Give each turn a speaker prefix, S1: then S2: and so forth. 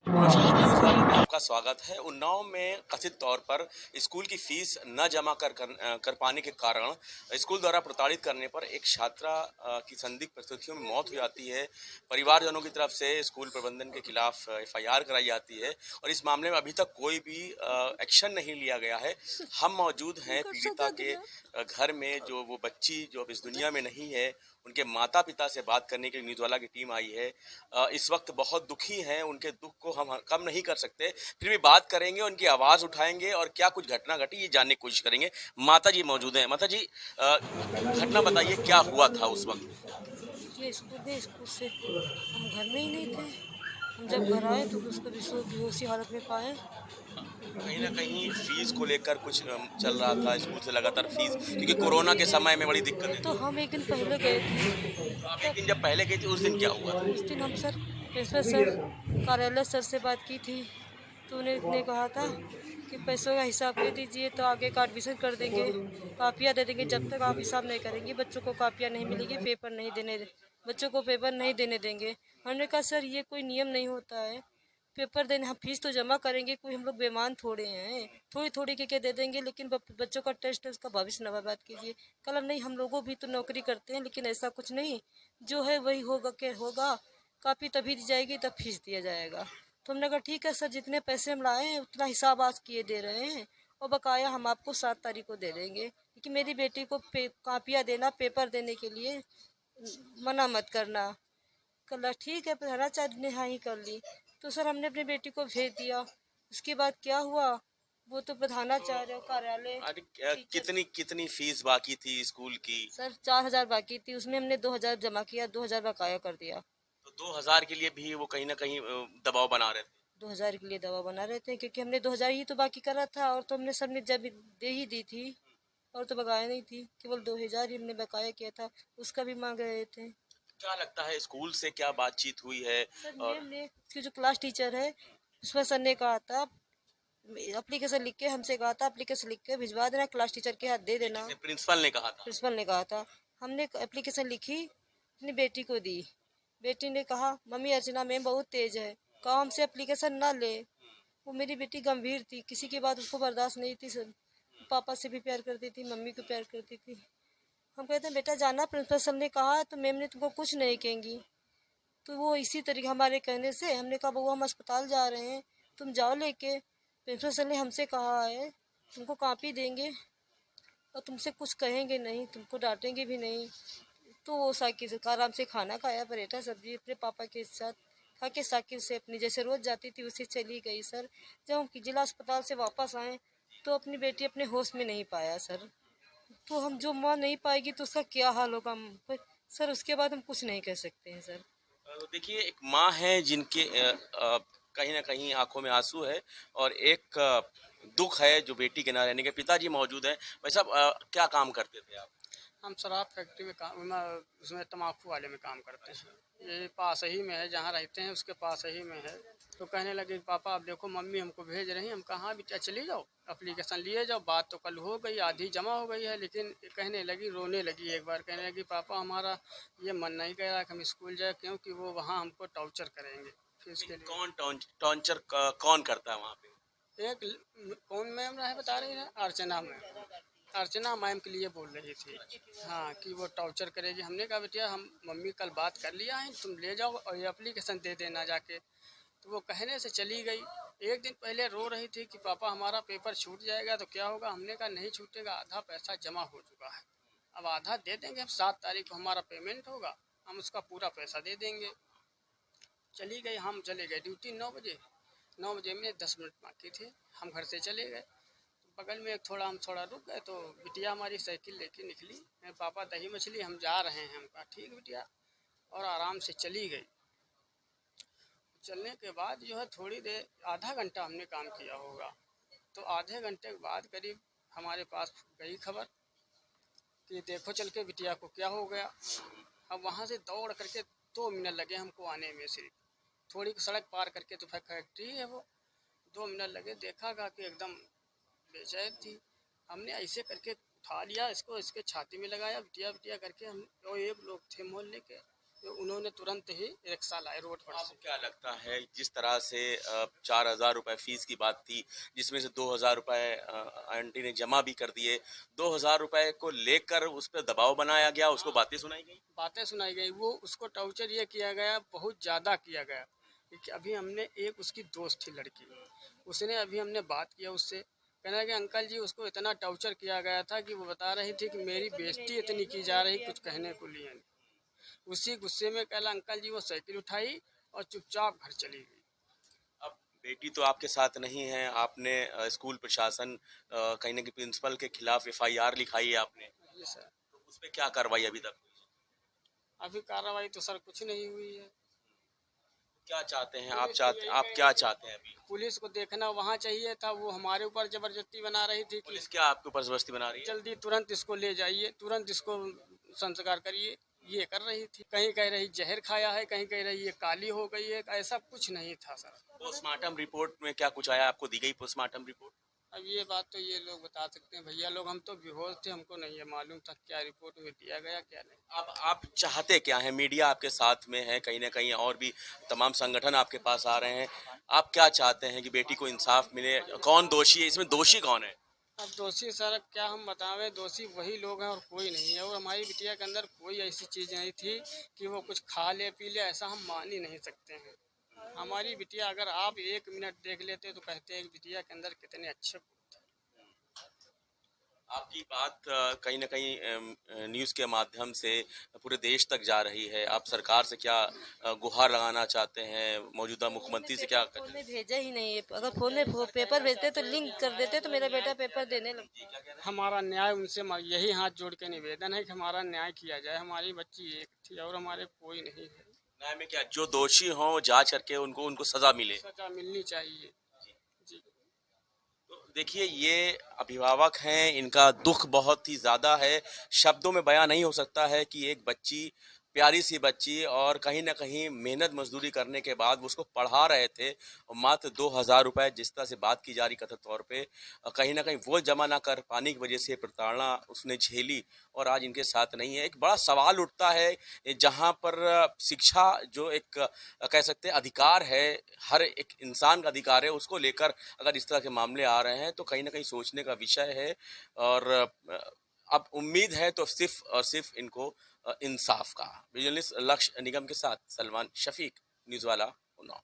S1: नमस्कार, न्यूज़ वाले में आपका स्वागत है। उन्नाव में कथित तौर पर स्कूल की फीस न जमा कर पाने के कारण स्कूल द्वारा प्रताड़ित करने पर एक छात्रा की संदिग्ध परिस्थितियों में मौत हो जाती है। परिवारजनों की तरफ से स्कूल प्रबंधन के खिलाफ एफआईआर कराई जाती है और इस मामले में अभी तक कोई भी एक्शन नहीं लिया गया है। हम मौजूद हैं पीड़िता के घर में, जो वो बच्ची जो अब इस दुनिया में नहीं है, उनके माता पिता से बात करने के लिए न्यूज़ वाला की टीम आई है। इस वक्त बहुत दुखी हैं, उनके दुख को हम कम नहीं कर सकते, फिर भी बात करेंगे, उनकी आवाज़ उठाएंगे और क्या कुछ घटना घटी ये जानने की कोशिश करेंगे। माता जी मौजूद हैं। माता जी, घटना बताइए, क्या हुआ था उस वक्त?
S2: ये स्कूल गए, स्कूल से हम घर में ही नहीं थे। हम जब घर आए तो उसको बेहोशी हालत में पाए।
S1: कहीं ना कहीं फीस को लेकर कुछ चल रहा था स्कूल से लगातार फीस, क्योंकि कोरोना के समय में बड़ी दिक्कतें
S2: तो
S1: थी।
S2: हम एक दिन पहले गए थे।
S1: तो आप एक
S2: तब
S1: दिन जब पहले गए थे उस दिन क्या हुआ था?
S2: उस दिन हम सर प्रिंसिपल सर कार्यालय सर से बात की थी। तो उन्होंने कहा था कि पैसों का हिसाब दे दीजिए तो आगे का एडमिशन कर देंगे, कापियाँ दे देंगे। जब तक आप हिसाब नहीं करेंगे बच्चों को कापियाँ नहीं मिलेगी, पेपर नहीं देने बच्चों को पेपर नहीं देने देंगे। हमने कहा सर ये कोई नियम नहीं होता है, पेपर देने हम फीस तो जमा करेंगे, कोई हम लोग बेईमान थोड़े हैं, थोड़ी थोड़ी के दे देंगे, लेकिन बच्चों का टेस्ट है उसका भविष्य न बर्बाद कीजिए। कल नहीं, हम लोगों भी तो नौकरी करते हैं, लेकिन ऐसा कुछ नहीं, जो है वही होगा के होगा। कापी तभी दी जाएगी तब फीस दिया जाएगा। तो हमने कहा ठीक है सर, जितने पैसे हम लाए हैं उतना हिसाब आज किए दे रहे हैं, और बकाया हम आपको 7 तारीख को दे देंगे, क्योंकि मेरी बेटी को कापियाँ देना, पेपर देने के लिए मना मत करना। कल ठीक है, प्रधानाचार्य ने हाँ ही कर ली। तो सर हमने अपनी बेटी को भेज दिया। उसके बाद क्या हुआ, वो तो प्रधानाचार्य कार्यालय
S1: अरे
S2: टीचर।
S1: कितनी कितनी फीस बाकी थी स्कूल की?
S2: सर 4,000 बाकी थी, उसमें हमने 2,000 जमा किया, 2,000 बकाया कर दिया।
S1: तो 2000 के लिए भी वो कहीं ना कहीं दबाव बना रहे थे।
S2: 2,000 के लिए दवा बना रहे थे, क्योंकि हमने 2,000 ही तो बाकी करा था, और तो हमने सबने जब दे ही दी थी, और तो बकाया नहीं थी, केवल 2,000 ही हमने बकाया किया था, उसका भी मांग रहे थे।
S1: क्या लगता है स्कूल से क्या बातचीत हुई है?
S2: सर
S1: और
S2: मैम ने, उसकी जो क्लास टीचर है, उसमें सर ने कहा था, एप्लीकेशन लिख के हमसे कहा था, एप्लीकेशन लिख के भिजवा देना, क्लास टीचर के हाथ दे
S1: ये
S2: देना।
S1: किसी प्रिंसिपल ने कहा था?
S2: प्रिंसिपल ने कहा था। हमने एप्लीकेशन लिखी, अपनी बेटी को दी। बेटी ने कहा मम्मी अर्चना मैम बहुत तेज है, कहा हमसे एप्लीकेशन ना ले। वो मेरी बेटी गंभीर थी, किसी की बात उसको बर्दाश्त नहीं थी सर। पापा से भी प्यार करती थी, मम्मी को प्यार करती थी। हम कहते हैं बेटा जाना, प्रिंसिपल सर ने कहा तो मैम ने तुमको कुछ नहीं कहेंगी। तो वो इसी तरीके हमारे कहने से हमने कहा बउआ हम अस्पताल जा रहे हैं, तुम जाओ लेके। प्रिंसिपल सर ने हमसे कहा है तुमको कॉपी देंगे और तुमसे कुछ कहेंगे नहीं, तुमको डांटेंगे भी नहीं। तो वो साइकिल से आराम से खाना खाया, पराठा सब्जी अपने पापा के साथ खा के साइकिल से अपनी जैसे रोज जाती थी उसे चली गई सर। जब हम जिला अस्पताल से वापस आए तो अपनी बेटी अपने होश में नहीं पाया सर। तो हम जो माँ नहीं पाएगी तो उसका क्या हाल होगा सर, उसके बाद हम कुछ नहीं कह सकते हैं सर।
S1: देखिए, एक माँ है जिनके कहीं ना कहीं आंखों में आंसू है, और एक दुख है जो बेटी के ना रहने के। पिताजी मौजूद हैं। भाई साहब, क्या काम करते थे आप?
S3: हम शराब फैक्ट्री में काम उसमें तम्बाकू वाले में काम करते हैं। ये पास ही में है, जहाँ रहते हैं उसके पास ही में है। तो कहने लगे पापा अब देखो मम्मी हमको भेज रही हैं। हम कहाँ बेटा चली जाओ, एप्लीकेशन लिए जाओ। बात तो कल हो गई, आधी जमा हो गई है, लेकिन कहने लगी, रोने लगी। एक बार कहने लगी पापा हमारा ये मन नहीं कर रहा कि हम स्कूल जाए, क्योंकि वो वहाँ हमको टॉर्चर करेंगे फीस के लिए।
S1: कौन टॉर्चर कौन करता है वहाँ पे?
S3: एक कौन मैम रहे बता रही है, अर्चना मैम। अर्चना मैम के लिए बोल रही थी, हाँ, कि वो टॉर्चर करेगी। हमने कहा बेटिया हम मम्मी कल बात कर लिया है, तुम ले जाओ और ये एप्लीकेशन दे देना जाके। तो वो कहने से चली गई। एक दिन पहले रो रही थी कि पापा हमारा पेपर छूट जाएगा तो क्या होगा। हमने कहा नहीं छूटेगा, आधा पैसा जमा हो चुका है, अब आधा दे देंगे। हम 7 तारीख को हमारा पेमेंट होगा, हम उसका पूरा पैसा दे देंगे। चली गई, हम चले गए ड्यूटी 9 बजे। 9 बजे में 10 मिनट बाकी थे, हम घर से चले गए। बगल में हम थोड़ा रुक गए तो बिटिया हमारी साइकिल लेके निकली। मैं पापा दही मछली हम जा रहे हैं। हम कहा ठीक बिटिया, और आराम से चली गई। चलने के बाद जो है थोड़ी देर, आधा घंटा हमने काम किया होगा। तो आधे घंटे के बाद करीब हमारे पास गई खबर कि देखो चल के बिटिया को क्या हो गया। अब वहाँ से दौड़ करके 2 मिनट लगे हमको आने में। सिर्फ थोड़ी सड़क पार करके तो फैक्ट्री है वो। 2 मिनट लगे, देखा गा कि एकदम बेचैन थी। हमने ऐसे करके उठा लिया इसको, इसके छाती में लगाया, बिटिया बिटिया करके। हम और एक लोग थे मोहल्ले के, तो उन्होंने तुरंत ही रिक्शा लाए रोड पर
S1: आपको
S3: से।
S1: क्या लगता है जिस तरह से 4,000 रुपए फीस की बात थी, जिसमें से 2,000 रुपए आंटी ने जमा भी कर दिए, 2,000 रुपए को लेकर उस पर दबाव बनाया गया, उसको बातें सुनाई गई?
S3: बातें सुनाई गई, वो उसको टॉर्चर ये किया गया, बहुत ज़्यादा किया गया। कि अभी हमने एक उसकी दोस्त थी लड़की, उसने अभी हमने बात किया उससे, कहना कि अंकल जी उसको इतना टॉर्चर किया गया था कि वो बता रही थी कि मेरी बेइज्जती इतनी की जा रही, कुछ कहने को लिए नहीं। उसी गुस्से में कल अंकल जी वो साइकिल उठाई और चुपचाप घर चली गई।
S1: अब बेटी तो आपके साथ नहीं है, आपने स्कूल प्रशासन कहीं ना कहीं प्रिंसिपल के खिलाफ एफआईआर लिखाई है आपने,
S3: जी सर।
S1: तो उस पर क्या कार्रवाई अभी तक?
S3: अभी कार्रवाई तो सर कुछ नहीं हुई है।
S1: क्या चाहते हैं
S3: पुलिस तो यही
S1: आप
S3: कह
S1: क्या
S3: रही थी,
S1: चाहते हैं अभी?
S3: पुलिस को देखना वहाँ चाहिए था, वो हमारे ऊपर जबरदस्ती बना रही थी कि
S1: पुलिस क्या आपके ऊपर जबरदस्ती बना रही है?
S3: जल्दी तुरंत इसको ले जाइए, तुरंत इसको संस्कार करिए, ये कर रही थी। कहीं कह रही जहर खाया है, कहीं कह रही ये काली हो गई है, ऐसा कुछ नहीं था सर।
S1: पोस्टमार्टम रिपोर्ट में क्या कुछ आया, आपको दी गई पोस्टमार्टम रिपोर्ट?
S3: अब ये बात तो ये लोग बता सकते हैं भैया लोग, हम तो बेहोश थे, हमको नहीं है मालूम था क्या रिपोर्ट में दिया गया क्या नहीं।
S1: अब आप चाहते क्या हैं? मीडिया आपके साथ में है, कहीं ना कहीं और भी तमाम संगठन आपके पास आ रहे हैं, आप क्या चाहते हैं कि बेटी को इंसाफ मिले? कौन दोषी है इसमें, दोषी कौन है?
S3: अब दोषी सर क्या हम बतावें, दोषी वही लोग हैं और कोई नहीं है। और हमारी बिटिया के अंदर कोई ऐसी चीज़ नहीं थी कि वो कुछ खा ले पी ले, ऐसा हम मान ही नहीं सकते हैं। हमारी बिटिया अगर आप 1 मिनट देख लेते तो कहते हैं कि बिटिया के अंदर कितने अच्छे गुण थे।
S1: आपकी बात कहीं ना कहीं न्यूज़ के माध्यम से पूरे देश तक जा रही है। आप सरकार से क्या गुहार लगाना चाहते हैं? मौजूदा मुख्यमंत्री से क्या
S2: फोन में भेजा ही नहीं है, अगर फोन में पेपर भेजते तो लिंक कर देते तो मेरा बेटा पेपर देने लगता।
S3: हमारा न्याय उनसे यही हाथ जोड़ के निवेदन है कि हमारा न्याय किया जाए। हमारी बच्ची एक थी और हमारे कोई नहीं है।
S1: न्याय में क्या, जो दोषी हों जांच करके उनको उनको सजा मिले?
S3: सजा मिलनी चाहिए जी।
S1: तो देखिए, ये अभिभावक हैं, इनका दुख बहुत ही ज़्यादा है, शब्दों में बयां नहीं हो सकता है कि एक बच्ची, प्यारी सी बच्ची, और कहीं ना कहीं मेहनत मजदूरी करने के बाद वो उसको पढ़ा रहे थे और मात्र 2,000 रुपए जिस तरह से बात की जा रही कथित तौर पे, कहीं ना कहीं वो जमा ना कर पाने की वजह से प्रताड़ना उसने झेली और आज इनके साथ नहीं है। एक बड़ा सवाल उठता है जहां पर शिक्षा जो एक कह सकते हैं अधिकार है, हर एक इंसान का अधिकार है, उसको लेकर अगर इस तरह के मामले आ रहे हैं तो कहीं ना कहीं सोचने का विषय है। और अब उम्मीद है तो सिर्फ और सिर्फ इनको इंसाफ का। विजुअलिस्ट लक्ष्य निगम के साथ सलमान शफीक, न्यूज़ वाला, उन्नाव।